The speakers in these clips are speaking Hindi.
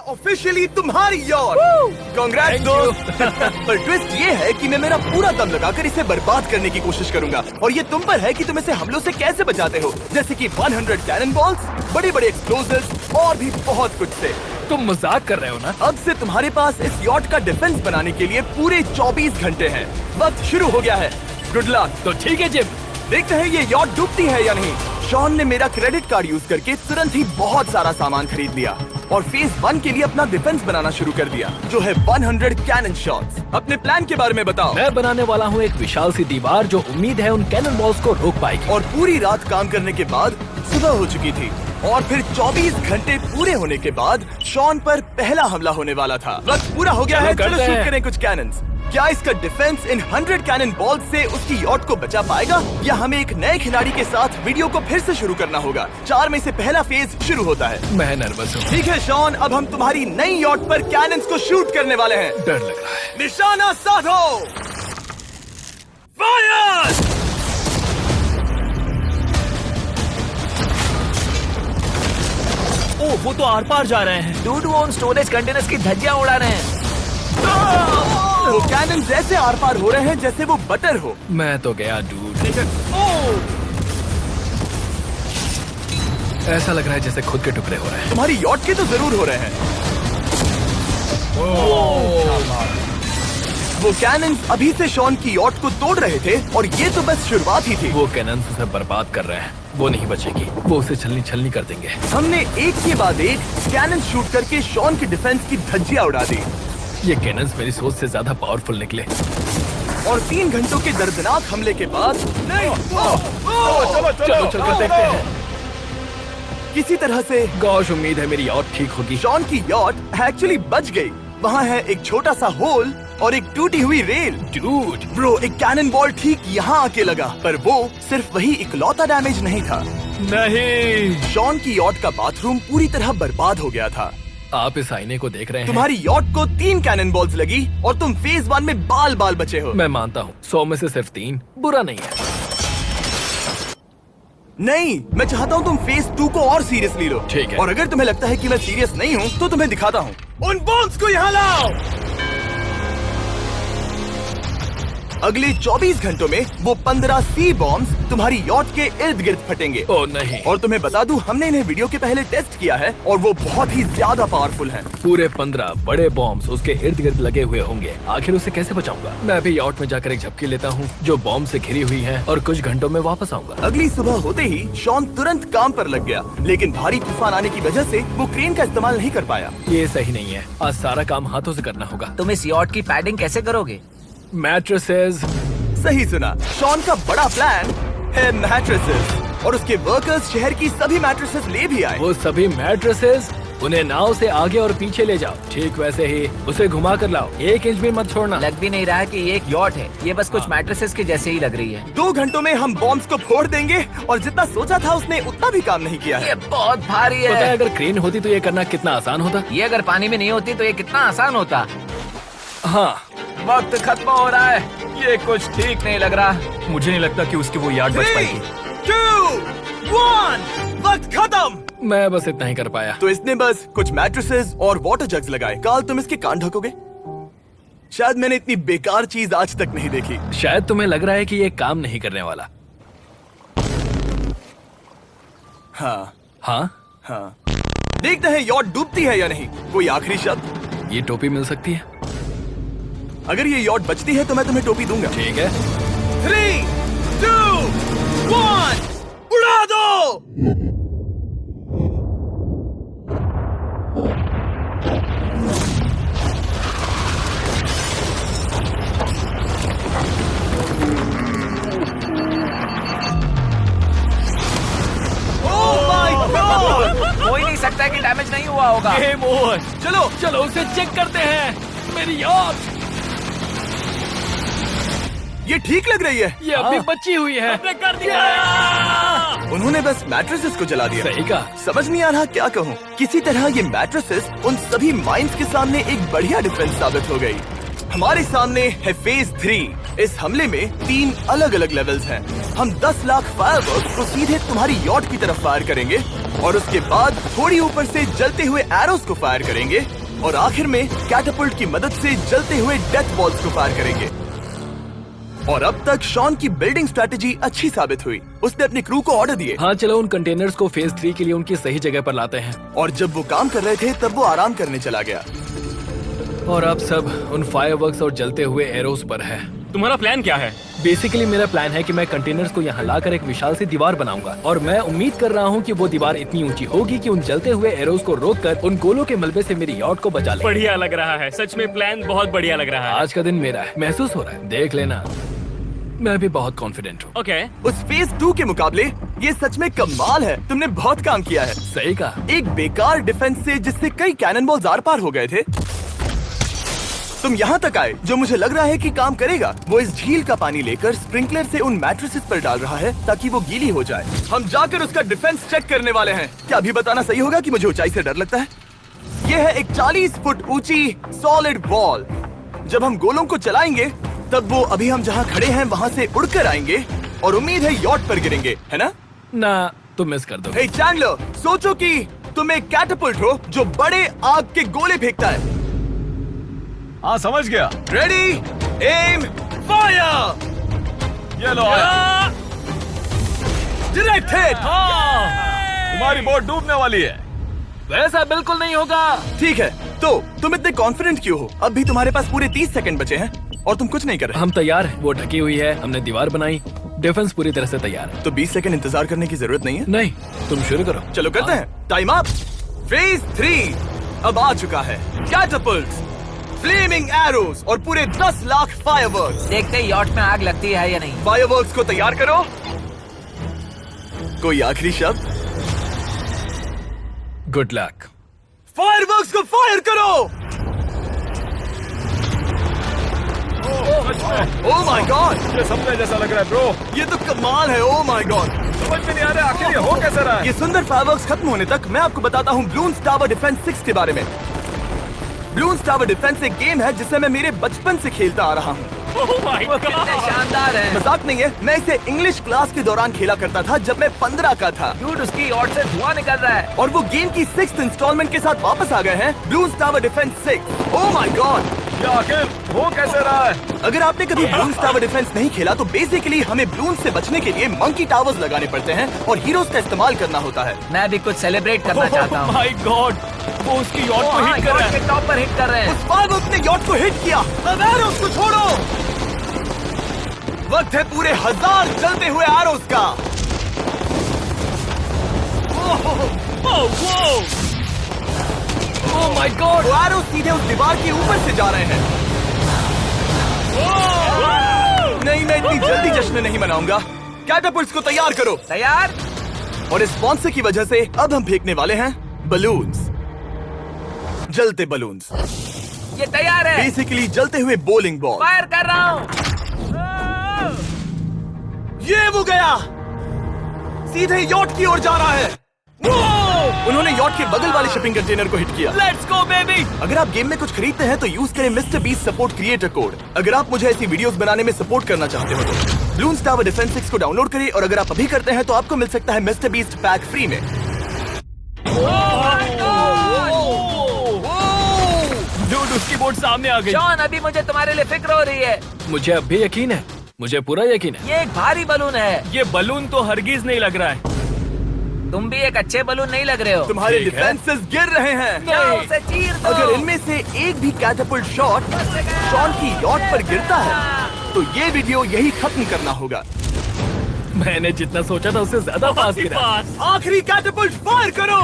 ऑफिशियली तुम्हारी यॉट। कांग्रेट्स दोस्त। पर ट्विस्ट ये है कि मैं मेरा पूरा दम लगाकर इसे बर्बाद करने की कोशिश करूंगा और ये तुम पर है कि तुम इसे हमलों से कैसे बचाते हो, जैसे कि 100 कैनन बॉल्स, बड़े बड़े एक्सप्लोजिव्स और भी बहुत कुछ से। तुम मजाक कर रहे हो ना? अब से तुम्हारे पास इस यॉट का डिफेंस बनाने के लिए पूरे 24 घंटे हैं। वक्त शुरू हो गया है। Good luck. तो ठीक है जिम, देखते हैं ये यॉट डूबती है या नहीं। शॉन ने मेरा क्रेडिट कार्ड यूज करके तुरंत ही बहुत सारा सामान खरीद लिया और फेज 1 के लिए अपना डिफेंस बनाना शुरू कर दिया, जो है 100 कैनन शॉट्स। अपने प्लान के बारे में बताओ। मैं बनाने वाला हूँ एक विशाल सी दीवार जो उम्मीद है उन कैनन बॉल्स को रोक पाएगी। और पूरी रात काम करने के बाद सुबह हो चुकी थी और फिर 24 घंटे पूरे होने के बाद शॉन पर पहला हमला होने वाला था। वक्त पूरा हो गया है, चलो शूट करें कुछ कैनन्स। क्या इसका डिफेंस इन 100 कैनन बॉल्स से उसकी यॉट को बचा पाएगा या हमें एक नए खिलाड़ी के साथ वीडियो को फिर से शुरू करना होगा? 4 में से पहला फेज शुरू होता है। मैं नर्वस हूँ। ठीक है शॉन, अब हम तुम्हारी नई यॉट पर कैनन्स को शूट करने वाले हैं। डर लग रहा है। निशाना साधो। फायर! ओ, वो तो आर पार जा रहे हैं। डूड वो उन स्टोरेज कंटेनर्स की धज्जियां उड़ा रहे हैं। वो कैनन जैसे आर पार हो रहे हैं जैसे वो बटर हो। मैं तो गया डूड। ऐसा लग रहा है जैसे खुद के टुकड़े हो रहे हैं। तुम्हारी यॉट के तो जरूर हो रहे हैं। वो कैनन अभी से शॉन की यॉट को तोड़ रहे थे और ये तो बस शुरुआत ही थी। वो कैनन उसे बर्बाद कर रहे हैं। वो नहीं बचेगी। वो उसे छलनी छलनी कर देंगे। हमने एक के बाद एक कैनन शूट करके शॉन की डिफेंस की धज्जियां उड़ा दी। ये कैनन्स मेरी सोच से ज्यादा पावरफुल निकले। और 3 घंटों के दर्दनाक हमले के बाद चलो चलकर देखते हैं। किसी तरह से गॉश, उम्मीद है मेरी यॉट ठीक होगी। शॉन की यॉट एक्चुअली बच गई। वहाँ है एक छोटा सा होल और एक टूटी हुई रेल। डूड ब्रो, एक कैनन बॉल ठीक यहाँ आके लगा, पर वो सिर्फ वही इकलौता डैमेज नहीं था। नहीं, शॉन की यॉट का बाथरूम पूरी तरह बर्बाद हो गया था। आप इस आईने को देख रहे हैं। तुम्हारी यॉट को 3 कैनन बॉल्स लगी और तुम फेज 1 में बाल बाल बचे हो। मैं मानता हूँ 100 में से सिर्फ 3 बुरा नहीं है। नहीं, मैं चाहता हूँ तुम फेज 2 को और सीरियसली लो। ठीक है। और अगर तुम्हें लगता है कि मैं सीरियस नहीं हूँ तो तुम्हें दिखाता हूँ। उन बॉम्ब्स को यहाँ लाओ। अगले 24 घंटों में वो 15 सी बॉम्ब्स तुम्हारी यॉट के इर्द गिर्द फटेंगे। ओ नहीं। और तुम्हें बता दूं, हमने इन्हें वीडियो के पहले टेस्ट किया है और वो बहुत ही ज्यादा पावरफुल हैं। पूरे 15 बड़े बॉम्ब्स उसके इर्द गिर्द लगे हुए होंगे। आखिर उसे कैसे बचाऊंगा? मैं भी यॉट में जाकर एक झपकी लेता हूँ जो बॉम्ब से घिरी हुई है और कुछ घंटों में वापस आऊंगा। अगली सुबह होते ही शॉन तुरंत काम पर लग गया, लेकिन भारी तूफान आने की वजह से वो क्रेन का इस्तेमाल नहीं कर पाया। ये सही नहीं है। आज सारा काम हाथों से करना होगा। तुम इस यॉट की पैडिंग कैसे करोगे? मैट्रेसेस। सही सुना, शॉन का बड़ा प्लान है मैट्रेसेस और उसके वर्कर्स शहर की सभी मैट्रेसेस ले भी आए। वो सभी मैट्रेसेस उन्हें नाव से आगे और पीछे ले जाओ। ठीक वैसे ही उसे घुमा कर लाओ। 1 इंच भी मत छोड़ना। लग भी नहीं रहा है कि ये एक यॉट है। ये बस कुछ मैट्रेसेस के जैसे ही लग रही है। 2 घंटों में हम बॉम्ब्स को फोड़ देंगे और जितना सोचा था उसने उतना भी काम नहीं किया है। ये बहुत भारी पता है है। अगर क्रेन होती तो ये करना कितना आसान होता। ये अगर पानी में नहीं होती तो ये कितना आसान होता। हाँ, वक्त खत्म हो रहा है। ये कुछ ठीक नहीं लग रहा। मुझे नहीं लगता कि उसकी वो याद बच 3, पाएगी। 2, 1, वक्त खत्म। मैं बस इतना ही कर पाया। तो इसने बस कुछ मैट्रेसेस और वाटर जग्स लगाए। काल, तुम इसके कान ढकोगे? शायद मैंने इतनी बेकार चीज आज तक नहीं देखी। शायद तुम्हें लग रहा है कि ये काम नहीं करने वाला। हाँ हाँ, हाँ, देखते हैं यॉट डूबती है या नहीं। कोई आखिरी शब्द? ये टोपी मिल सकती है। अगर ये यॉट बचती है तो मैं तुम्हें टोपी दूंगा। ठीक है। 3, 2, 1, उड़ा दो। हो ही नहीं सकता कि डैमेज नहीं हुआ होगा। Game over. चलो चलो उसे चेक करते हैं। मेरी यॉट ये ठीक लग रही है। ये अभी बची हुई है। कर दिया। उन्होंने बस मैट्रेसेस को जला दिया। सही कहा। समझ नहीं आ रहा क्या कहूँ। किसी तरह ये मैट्रेसेस उन सभी माइंस के सामने एक बढ़िया डिफेंस साबित हो गई। हमारे सामने है फेज 3। इस हमले में 3 अलग अलग लेवल्स हैं। हम 10 लाख फायरवर्क्स को सीधे तुम्हारी यॉट की तरफ फायर करेंगे और उसके बाद थोड़ी ऊपर से जलते हुए एरोस को फायर करेंगे और आखिर में कैटापल्ट की मदद से जलते हुए डेथ बॉल्स को फायर करेंगे। और अब तक शॉन की बिल्डिंग स्ट्रेटेजी अच्छी साबित हुई। उसने अपने क्रू को ऑर्डर दिए। हाँ चलो उन कंटेनर्स को फेज 3 के लिए उनकी सही जगह पर लाते हैं। और जब वो काम कर रहे थे तब वो आराम करने चला गया। और अब सब उन फायरवर्क्स और जलते हुए एरोस पर है। तुम्हारा प्लान क्या है? बेसिकली मेरा प्लान है कि मैं कंटेनर्स को यहाँ लाकर एक विशाल सी दीवार बनाऊंगा और मैं उम्मीद कर रहा हूँ कि वो दीवार इतनी ऊंची होगी कि उन जलते हुए एरोस को रोककर उन गोलों के मलबे से मेरी यॉट को बचा ले। बढ़िया लग रहा है, सच में प्लान बहुत बढ़िया लग रहा है। आज का दिन मेरा है, महसूस हो रहा है, देख लेना। मैं भी बहुत कॉन्फिडेंट हूँ। ओके। उस फेज 2 के मुकाबले ये सच में कमाल है। तुमने बहुत काम किया है। सही कहा। एक बेकार डिफेंस से जिससे कई कैनन बॉल्स आर पार हो गए थे, तुम यहाँ तक आए। जो मुझे लग रहा है कि काम करेगा, वो इस झील का पानी लेकर स्प्रिंकलर से उन मैट्रेसेस पर डाल रहा है ताकि वो गीली हो जाए। हम जाकर उसका डिफेंस चेक करने वाले हैं। क्या अभी बताना सही होगा कि मुझे ऊंचाई से डर लगता है? ये है एक 40 फुट ऊंची सॉलिड वॉल। जब हम गोलों को चलाएंगे तब वो अभी हम जहाँ खड़े हैं वहाँ से उड़कर आएंगे और उम्मीद है यॉट पर गिरेंगे, है ना? ना तुम मिस कर दो। हे चैंडलर, सोचो कि तुम एक कैटापल्ट हो जो बड़े आग के गोले फेंकता है। हाँ समझ गया। Ready, aim, fire. ये लो आया। Direct hit. तुम्हारी बोट डूबने वाली है। वैसा बिल्कुल नहीं होगा। ठीक है, तो तुम इतने कॉन्फिडेंट क्यों हो? अब भी तुम्हारे पास पूरे 30 सेकंड बचे हैं और तुम कुछ नहीं कर रहे। हम तैयार हैं। वो ढकी हुई है, हमने दीवार बनाई, डिफेंस पूरी तरह से तैयार है। तो 20 सेकंड इंतजार करने की जरूरत नहीं है। नहीं, तुम शुरू करो। चलो करते हैं। Time up. फेज 3 अब आ चुका है। कैटापल्ट्स, फ्लेमिंग एरोस और पूरे 10 लाख फायरवर्क्स। देखते ही यॉट में आग लगती है या नहीं। फायरवर्क्स को तैयार करो। कोई आखिरी शब्द? Good luck. फायरवर्क्स को फायर करो। ओह माय गॉड, ये सपने जैसा लग रहा है ब्रो। ये तो कमाल है। ओह माय गॉड, समझ में नहीं आ रहा आखिर ये हो कैसे रहा है। ये सुंदर फायरवर्क्स खत्म होने तक मैं आपको बताता हूँ ब्लून्स टावर डिफेंस 6 के बारे में। ब्लून्स टावर डिफेंस एक गेम है जिसे मैं मेरे बचपन से खेलता आ रहा हूँ। ओह माय कितने गॉड। शानदार है। मजाक नहीं है, मैं इसे इंग्लिश क्लास के दौरान खेला करता था जब मैं 15 का था। डूड, उसकी यॉट से धुआं निकल रहा है। और वो गेम की 6th इंस्टॉलमेंट के साथ वापस आ गए हैं, balloons tower defence 6। Oh my God, ये आखिर हो कैसे रहा है। अगर आपने कभी ब्लून्स टावर डिफेंस नहीं खेला तो बेसिकली हमें ब्लून्स से बचने के लिए मंकी टावर्स लगाने पड़ते हैं और हीरोज का इस्तेमाल करना होता है। मैं भी कुछ सेलिब्रेट करना चाहता हूँ। माय गॉड, वो उसकी यॉट को हाँ, हिट कर रहा यॉट है। के टॉप पर हिट कर रहे हैं। उस फायरवर्क ने यॉट को हिट किया। अब एरोस को छोड़ो। वक्त है पूरे 1000 जलते हुए एरोस का। Oh my God. वो एरोस सीधे उस दीवार के ऊपर से जा रहे हैं। नहीं, मैं इतनी जल्दी जश्न नहीं मनाऊंगा। कैटापल्ट्स को तैयार करो। तैयार। और इस स्पॉन्सर की वजह से अब हम फेंकने वाले हैं बलून्स, जलते बलून्स। ये तैयार है। बेसिकली जलते हुए बोलिंग बॉल। फायर कर रहा हूँ। ये वो गया, सीधे यॉट की ओर जा रहा है। उन्होंने यॉट के बगल वाले शिपिंग कंटेनर को हिट किया। Let's go baby. अगर आप गेम में कुछ खरीदते हैं तो यूज करें mister beast support creator code. अगर आप मुझे ऐसी वीडियोस बनाने में सपोर्ट करना चाहते हो तो ब्लून्स टावर डिफेंस 6 को डाउनलोड करें और अगर आप अभी करते हैं तो आपको मिल सकता है मिस्टर बीस्ट पैक फ्री में। डूड, उसकी बोट सामने आ गई। जॉन, अभी मुझे तुम्हारे लिए फिक्र हो रही है। मुझे अब भी यकीन है, मुझे पूरा यकीन है। ये एक भारी बलून है। ये बलून तो हरगिज नहीं लग रहा है। तुम भी एक अच्छे बलून नहीं लग रहे हो। तुम्हारे ठीक है। डिफेंसेस गिर रहे हैं। जाओ, उसे चीर दो। अगर इनमें से एक भी कैटापल्ट शॉट शॉन की यॉट पर गिरता है तो ये वीडियो यही खत्म करना होगा। मैंने जितना सोचा था उससे ज्यादा फास्ट गिरा। पास। आखिरी कैटापल्ट फायर करो।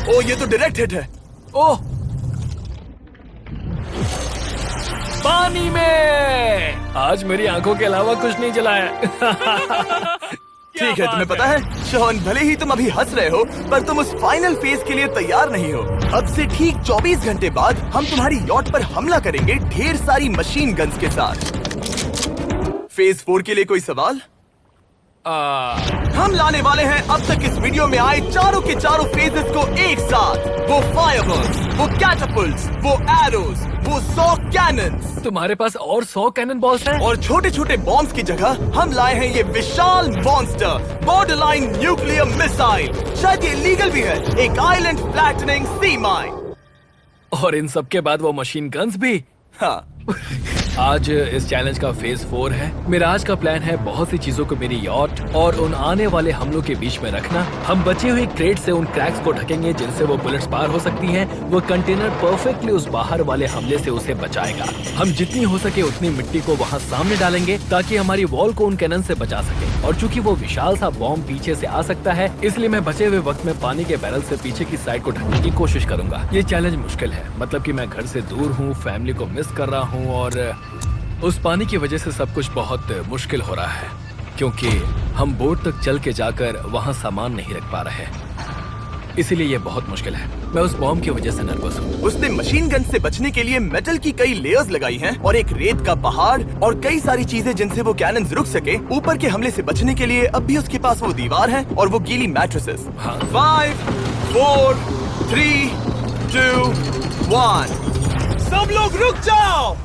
ओ ये तो डायरेक्ट हिट है। ओह, पानी में। आज मेरी आंखों के अलावा कुछ नहीं जला है। ठीक है, तुम्हें पता है शॉन, भले ही तुम अभी हंस रहे हो पर तुम उस फाइनल फेज के लिए तैयार नहीं हो। अब से ठीक 24 घंटे बाद हम तुम्हारी यॉट पर हमला करेंगे ढेर सारी मशीन गन्स के साथ। फेज 4 के लिए कोई सवाल? हम लाने वाले हैं अब तक इस वीडियो में आए चारों के चारों फेजेस को एक साथ। वो फायरवर्क्स, वो कैटअपल्ट्स, वो एरोज, वो 100 कैनन्स। तुम्हारे पास और 100 कैनन बॉल्स हैं? और छोटे छोटे बॉम्ब्स की जगह हम लाए हैं ये विशाल मॉन्स्टर बॉर्डरलाइन न्यूक्लियर मिसाइल। शायद ये लीगल भी है, एक आइलैंड फ्लैटनिंग सी माइन। और इन सब के बाद वो मशीन गन्स भी। हाँ, आज इस चैलेंज का फेज 4 है। मेरा आज का प्लान है बहुत सी चीजों को मेरी यॉट और उन आने वाले हमलों के बीच में रखना। हम बचे हुए क्रेट से उन क्रैक्स को ढकेंगे जिनसे वो बुलेट्स पार हो सकती हैं। वो कंटेनर परफेक्टली उस बाहर वाले हमले से उसे बचाएगा। हम जितनी हो सके उतनी मिट्टी को वहाँ सामने डालेंगे ताकि हमारी वॉल को उन कैनन से बचा सके। और चूंकि वो विशाल सा बॉम्ब पीछे से आ सकता है, इसलिए मैं बचे हुए वक्त में पानी के बैरल से पीछे की साइड को ढकने की कोशिश करूंगा। ये चैलेंज मुश्किल है, मतलब कि मैं घर से दूर हूँ, फैमिली को मिस कर रहा हूँ और उस पानी की वजह से सब कुछ बहुत मुश्किल हो रहा है, क्योंकि हम बोट तक चल के जाकर वहाँ सामान नहीं रख पा रहे। इसीलिए ये बहुत मुश्किल है। मैं उस बॉम्ब की वजह से नर्वस हूँ। उसने मशीन गन से बचने के लिए मेटल की कई लेयर्स लगाई हैं और एक रेत का पहाड़ और कई सारी चीजें जिनसे वो कैनन्स रुक सके। ऊपर के हमले से बचने के लिए अब भी उसके पास वो दीवार है और वो गीली मैट्रेसेस। हाँ। 5, 4, 3, 2, 1। सब लोग रुक जाओ,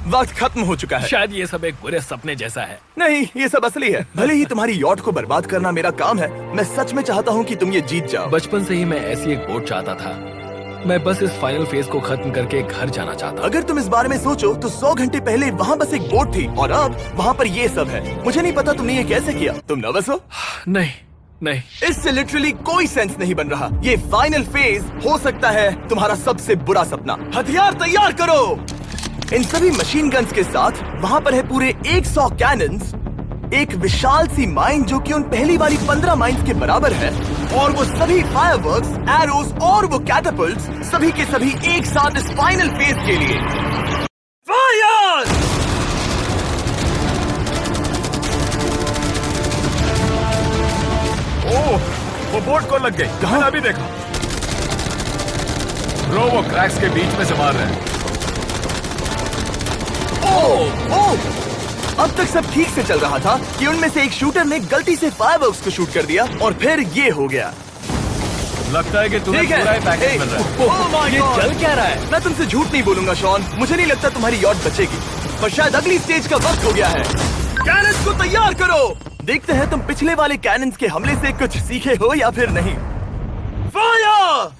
वक्त खत्म हो चुका है। शायद ये सब एक बुरे सपने जैसा है। नहीं, ये सब असली है। भले ही तुम्हारी यॉट को बर्बाद करना मेरा काम है, मैं सच में चाहता हूँ कि तुम ये जीत जाओ। बचपन से ही मैं ऐसी एक बोट चाहता था। मैं बस इस फाइनल फेज को खत्म करके घर जाना चाहता। अगर तुम इस बारे में सोचो तो 100 घंटे पहले वहाँ बस एक बोट थी और अब वहाँ पर ये सब है। मुझे नहीं पता तुमने ये कैसे किया। तुम नर्वस हो? नहीं नहीं, इससे लिटरली कोई सेंस नहीं बन रहा। ये फाइनल फेज हो सकता है तुम्हारा सबसे बुरा सपना। हथियार तैयार करो। इन सभी मशीन गन्स के साथ वहाँ पर है पूरे 100 कैनन्स, एक विशाल सी माइन जो कि उन पहली वाली 15 माइन्स के बराबर है, और वो सभी फायरवर्क्स, एरोज और वो कैटअपल्ट्स सभी के सभी एक साथ इस फाइनल फेज के लिए। फायर! ओह, वो बोट को लग गई। कहाँ? मैंने अभी देखा। ब्रो, वो क्रैक्स के बीच में से मार रहे हैं। ओह! अब तक सब ठीक से चल रहा था कि उनमें से एक शूटर ने गलती से फायरवर्क्स को शूट कर दिया और फिर ये हो गया। लगता है कि तुम्हें ठीक है। पूरा ही पैकेज मिल रहा है। Oh my ये God! चल क्या रहा है? मैं तुमसे झूठ नहीं बोलूंगा शॉन, मुझे नहीं लगता तुम्हारी यॉट बचेगी, पर शायद अगली स्टेज का वक्त हो गया है। कैनन्स को तैयार करो। देखते हैं तुम पिछले वाले कैनन्स के हमले से कुछ सीखे हो या फिर नहीं। फायर!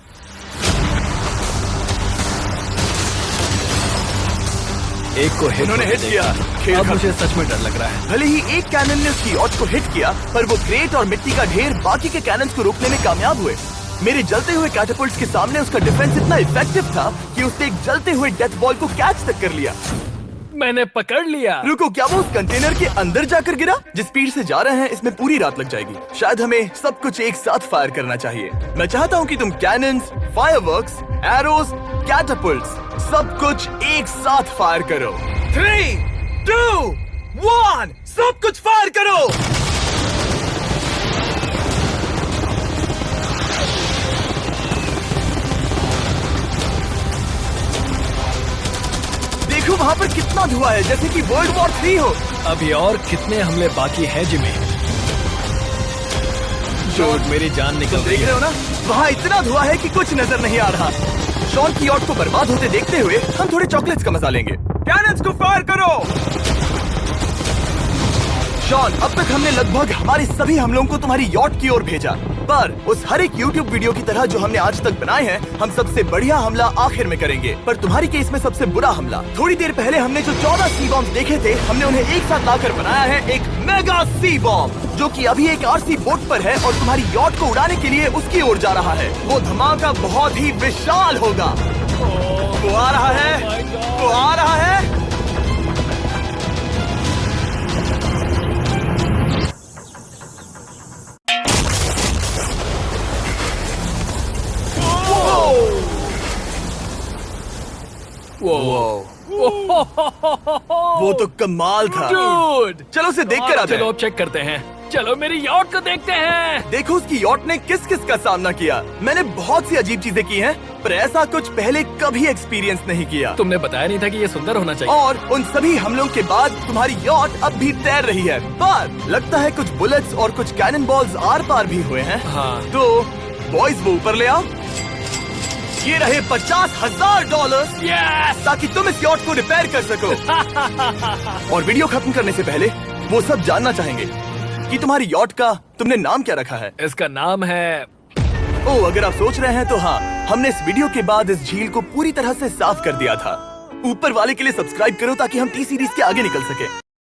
एक को हिट उन्होंने हिट किया। खेल अब खत्म। मुझे सच में डर लग रहा है। भले ही एक कैनन ने उसकी यॉट को हिट किया, पर वो क्रेट और मिट्टी का ढेर बाकी के कैनन्स को रोकने में कामयाब हुए। मेरे जलते हुए कैटअपल्ट्स के सामने उसका डिफेंस इतना इफेक्टिव था कि उसने एक जलते हुए डेथ बॉल को कैच तक कर लिया। मैंने पकड़ लिया। रुको, क्या वो उस कंटेनर के अंदर जाकर गिरा? जिस स्पीड से जा रहे हैं इसमें पूरी रात लग जाएगी। शायद हमें सब कुछ एक साथ फायर करना चाहिए। मैं चाहता हूँ कि तुम कैनन्स, फायरवर्क्स, एरोज, कैटअपल्ट्स सब कुछ एक साथ फायर करो। 3, 2, 1, सब कुछ फायर करो। देखो वहाँ पर कितना धुआं है, जैसे कि वर्ल्ड वॉर 3 हो। अभी और कितने हमले बाकी हैं जिमी? जो मेरी जान निकल तुम रही देख रहे है। हो ना, वहाँ इतना धुआं है कि कुछ नजर नहीं आ रहा। शॉन की यॉट को बर्बाद होते देखते हुए हम थोड़े चॉकलेट्स का मजा लेंगे। कैनन्स को फायर करो। शॉन, अब तक हमने लगभग हमारे सभी हमलों को तुम्हारी यॉट की ओर भेजा, पर उस हर एक YouTube वीडियो की तरह जो हमने आज तक बनाए हैं, हम सबसे बढ़िया हमला आखिर में करेंगे। पर तुम्हारी केस में सबसे बुरा हमला। थोड़ी देर पहले हमने जो 14 सी बॉम्ब देखे थे, हमने उन्हें एक साथ लाकर बनाया है एक मेगा सी बॉम्ब, जो कि अभी एक RC बोट पर है और तुम्हारी यॉट को उड़ाने के लिए उसकी ओर जा रहा है। वो धमाका बहुत ही विशाल होगा। वो आ रहा है, वो आ रहा है। वो तो कमाल था। Dude! चलो उसे देख कर आते चलो हैं। अब चेक करते हैं। चलो मेरी यॉट को देखते हैं। देखो उसकी यॉट ने किस किस का सामना किया। मैंने बहुत सी अजीब चीजें की हैं, पर ऐसा कुछ पहले कभी एक्सपीरियंस नहीं किया। तुमने बताया नहीं था कि ये सुंदर होना चाहिए। और उन सभी हमलों के बाद तुम्हारी यॉट अब भी तैर रही है, पर लगता है कुछ बुलेट्स और कुछ कैनन बॉल्स आर पार भी हुए हैं। हाँ। तो बॉयज वो ऊपर ले आओ। ये रहे $50,000 यस! ताकि तुम इस यॉट को रिपेयर कर सको। और वीडियो खत्म करने से पहले वो सब जानना चाहेंगे कि तुम्हारी यॉट का तुमने नाम क्या रखा है। इसका नाम है ओह, अगर आप सोच रहे हैं तो हाँ, हमने इस वीडियो के बाद इस झील को पूरी तरह से साफ कर दिया था। ऊपर वाले के लिए सब्सक्राइब करो ताकि हम टी सीरीज के आगे निकल सके।